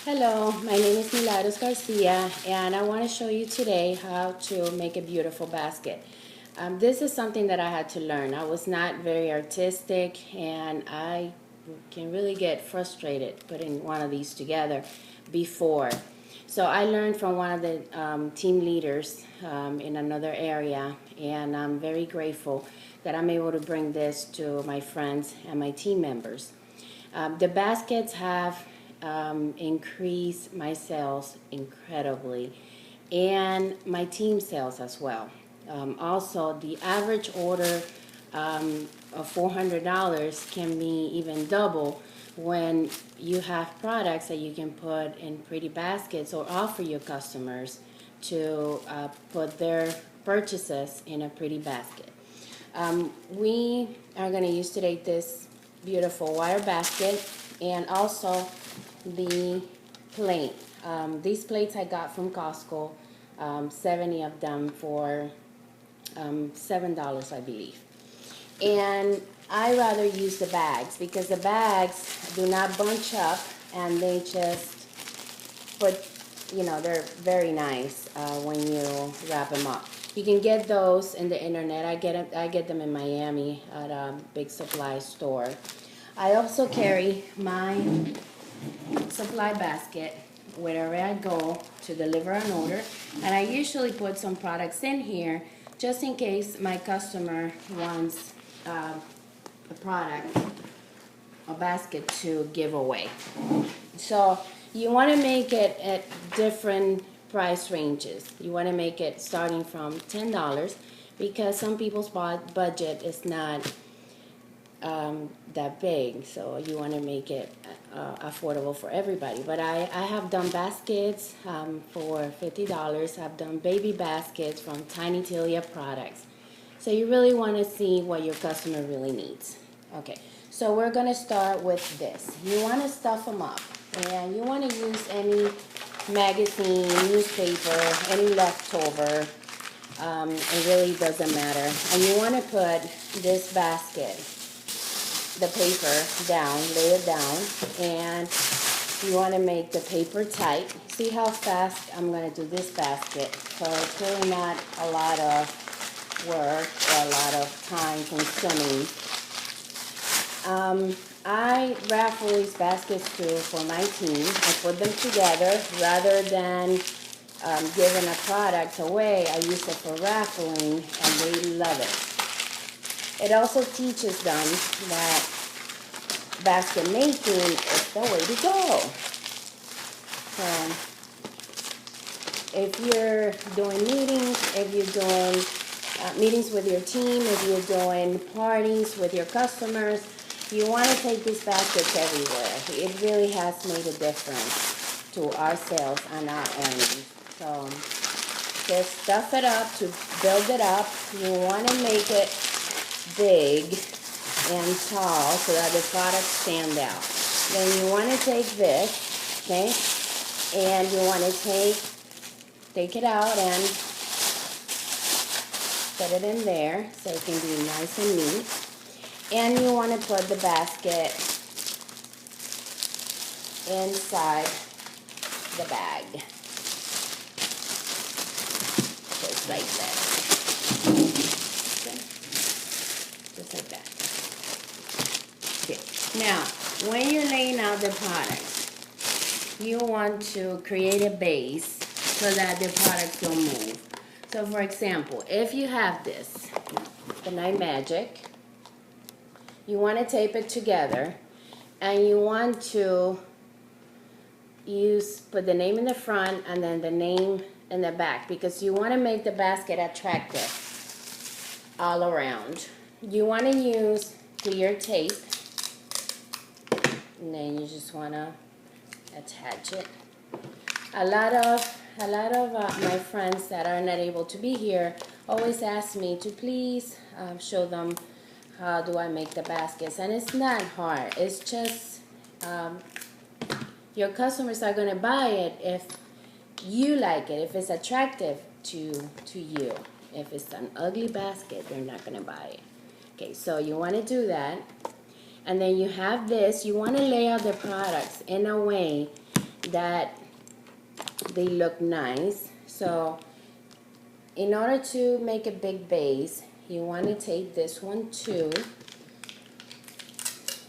Hello, my name is Milagros Garcia, and I want to show you today how to make a beautiful basket. This is something that I had to learn. I was not very artistic, and I can really get frustrated putting one of these together before. So I learned from one of the team leaders in another area, and I'm very grateful that I'm able to bring this to my friends and my team members. The baskets have increased my sales incredibly and my team sales as well. Also, the average order of $400 can be even double when you have products that you can put in pretty baskets or offer your customers to put their purchases in a pretty basket. We are going to use today this beautiful wire basket and also the plate. These plates I got from Costco, 70 of them for $7, I believe. And I rather use the bags because the bags do not bunch up and they just put, they're very nice when you wrap them up. You can get those in the internet. I get them in Miami at a big supply store. I also carry my supply basket wherever I go to deliver an order, and I usually put some products in here just in case my customer wants a product, a basket to give away. So you want to make it at different price ranges. You want to make it starting from $10 because some people's budget is not that big, so you want to make it affordable for everybody. But I have done baskets for $50. I've done baby baskets from Tiny Tilia products. So you really want to see what your customer really needs. Okay, so we're going to start with this. You want to stuff them up, and you want to use any magazine, newspaper, any leftover. It really doesn't matter. And you want to put this basket, the paper down, lay it down, and you want to make the paper tight. See how fast I'm going to do this basket. So it's really not a lot of work or a lot of time consuming. I raffle these baskets too for my team. I put them together rather than giving a product away. I use it for raffling and they love it. It also teaches them that basket making is the way to go. If you're doing meetings, if you're doing meetings with your team, if you're doing parties with your customers, you want to take these baskets everywhere. It really has made a difference to our sales and our earnings. So just stuff it up to build it up. You want to make it big and tall so that the products stand out. Then you want to take this, okay, and you want to take it out and put it in there so it can be nice and neat. And you want to put the basket inside the bag. Just like that. Okay. Just like that. Okay. Now, when you're laying out the products, you want to create a base so that the products don't move. So for example, if you have this, the Night Magic, you want to tape it together and you want to put the name in the front and then the name in the back because you want to make the basket attractive all around. You want to use clear tape and then you just want to attach it. A lot of my friends that are not able to be here always ask me to please show them how do I make the baskets, and it's not hard. It's just your customers are going to buy it if you like it, if it's attractive to you. If it's an ugly basket, they're not going to buy it. Okay, so you want to do that. And then you have this. You want to lay out the products in a way that they look nice. So in order to make a big base, you want to take this one too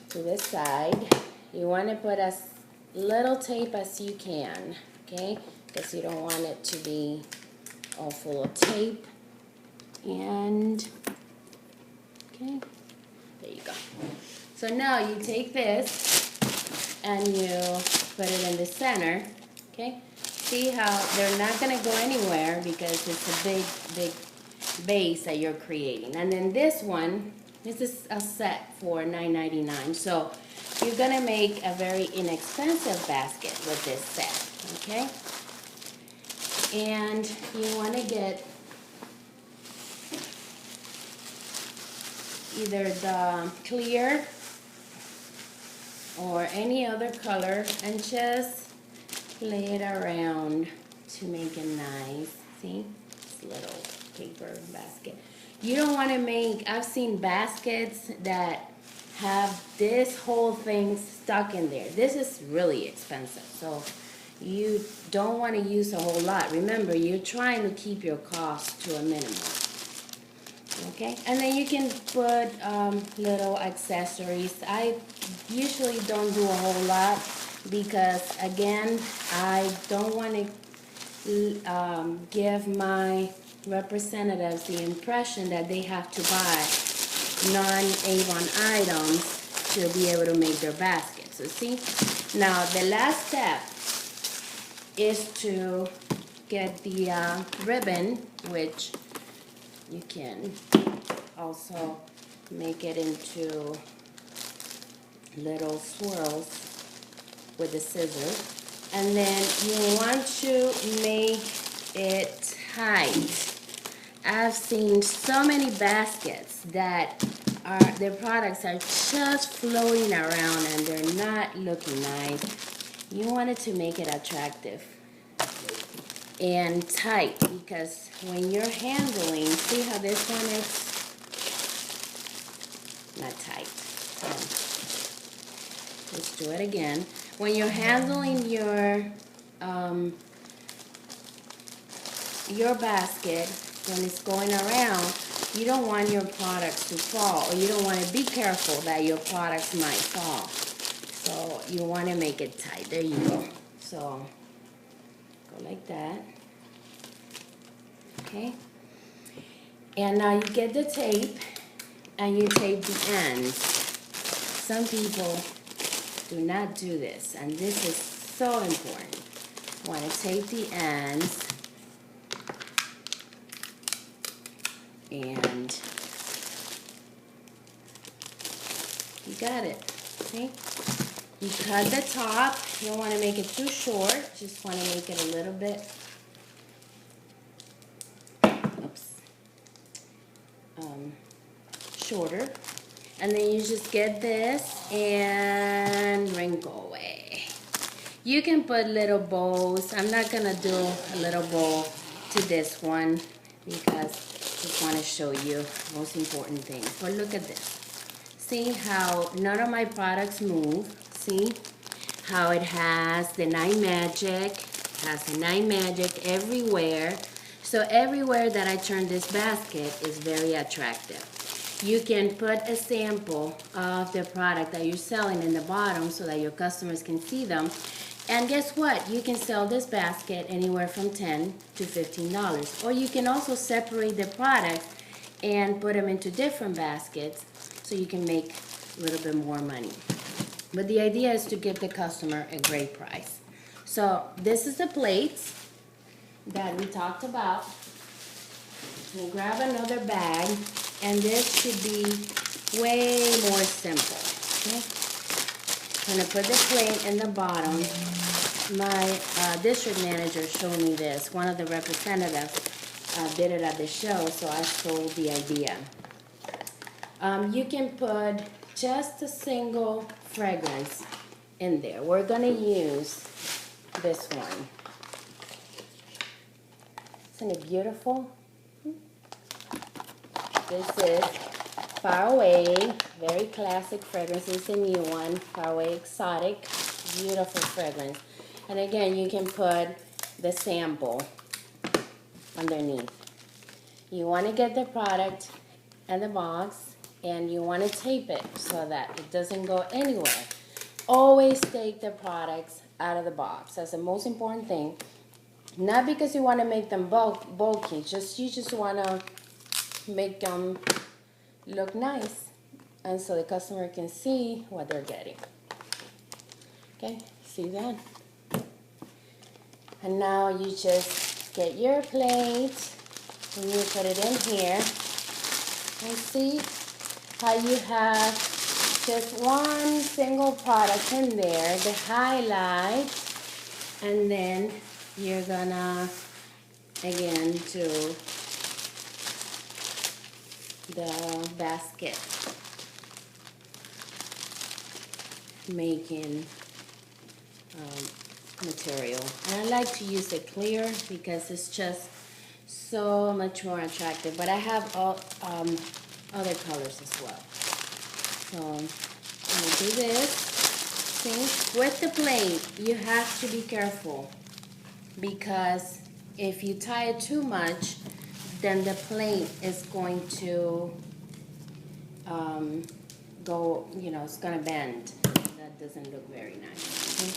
to the side. You want to put as little tape as you can, okay? Because you don't want it to be all full of tape. And okay, there you go. So now you take this and you put it in the center, okay? See how they're not gonna go anywhere because it's a big base that you're creating. And then this one, this is a set for $9.99. So you're gonna make a very inexpensive basket with this set, okay? And you wanna get either the clear or any other color and just lay it around to make it nice. See, this little paper basket. You don't want to make, I've seen baskets that have this whole thing stuck in there. This is really expensive, so you don't want to use a whole lot. Remember, you're trying to keep your costs to a minimum. Okay, and then you can put little accessories. I usually don't do a whole lot because, again, I don't want to give my representatives the impression that they have to buy non-Avon items to be able to make their baskets. So see, now the last step is to get the ribbon, which you can also make it into little swirls with the scissors. And then you want to make it tight. I've seen so many baskets that their products are just floating around and they're not looking nice. You want it to make it attractive and tight, because when you're handling, see how this one is not tight. So let's do it again. When you're handling your basket, when it's going around, you don't want your products to fall, or you don't want to be careful that your products might fall. So you want to make it tight. There you go. So go like that. Okay. And now you get the tape and you tape the ends. Some people do not do this, and this is so important. You want to tape the ends, and you got it. See? You cut the top. You don't want to make it too short. Just want to make it a little bit, shorter. And then you just get this and wrinkle away. You can put little bows. I'm not gonna do a little bow to this one because I just want to show you most important thing. But look at this. See how none of my products move. See how it has the Night Magic. It has the Night Magic everywhere. So everywhere that I turn this basket is very attractive. You can put a sample of the product that you're selling in the bottom so that your customers can see them. And guess what? You can sell this basket anywhere from $10 to $15. Or you can also separate the products and put them into different baskets so you can make a little bit more money. But the idea is to give the customer a great price. So this is the plates that we talked about. We'll grab another bag, and this should be way more simple. Okay? I'm gonna put the plate in the bottom. My district manager showed me this. One of the representatives did it at the show, so I stole the idea. You can put just a single fragrance in there. We're gonna use this one. Isn't it beautiful? This is Far Away, very classic fragrance. It's a new one, Far Away Exotic, beautiful fragrance. And again, you can put the sample underneath. You want to get the product in the box, and you want to tape it so that it doesn't go anywhere. Always take the products out of the box. That's the most important thing. Not because you want to make them bulky, you just want to make them look nice, and so the customer can see what they're getting. Okay, see that? And now you just get your plate and you put it in here, and see how you have just one single product in there, the highlight, and then you're gonna again do the basket making material. And I like to use it clear because it's just so much more attractive, but I have all other colors as well. So I'm gonna do this. See, with the plate you have to be careful, because if you tie it too much, then the plate is going to go, you know, it's gonna bend. That doesn't look very nice.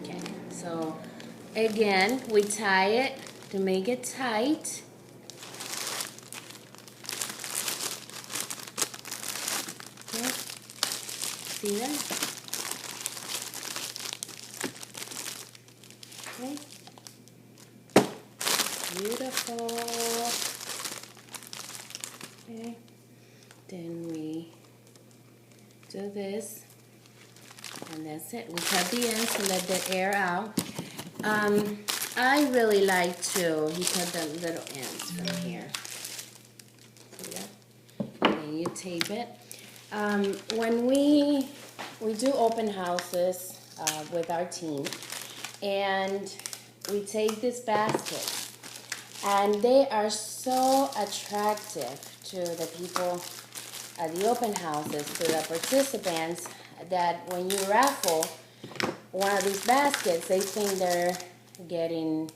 Okay, so again, we tie it to make it tight. Okay. See that? Okay. Beautiful. Okay. Then we do this, and that's it. We cut the ends to let the air out. I really like to, you cut the little ends from here. See that? And then you tape it. When we do open houses with our team, and we take this basket, and they are so attractive to the people at the open houses, to the participants, that when you raffle one of these baskets, they think they're getting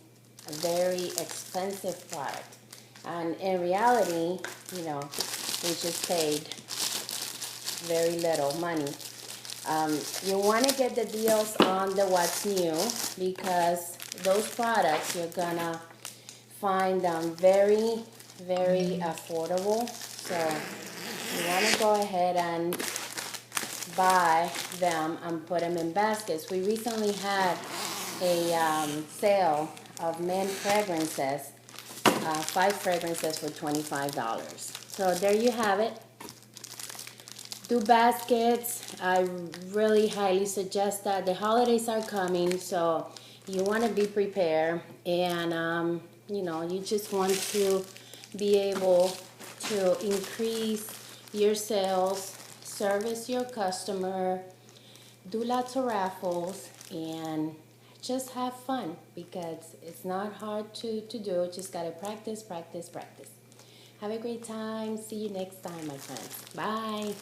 a very expensive product. And in reality, you know, we just paid very little money. You want to get the deals on the what's new, because those products you're gonna find them very, very affordable. So you want to go ahead and buy them and put them in baskets. We recently had a sale of men fragrances, 5 fragrances for $25. So there you have it. Do baskets. I really highly suggest that. The holidays are coming, so you want to be prepared, and you know, you just want to be able to increase your sales, service your customer, do lots of raffles, and just have fun, because it's not hard to do. Just gotta practice, practice, practice. Have a great time. See you next time, my friends. Bye.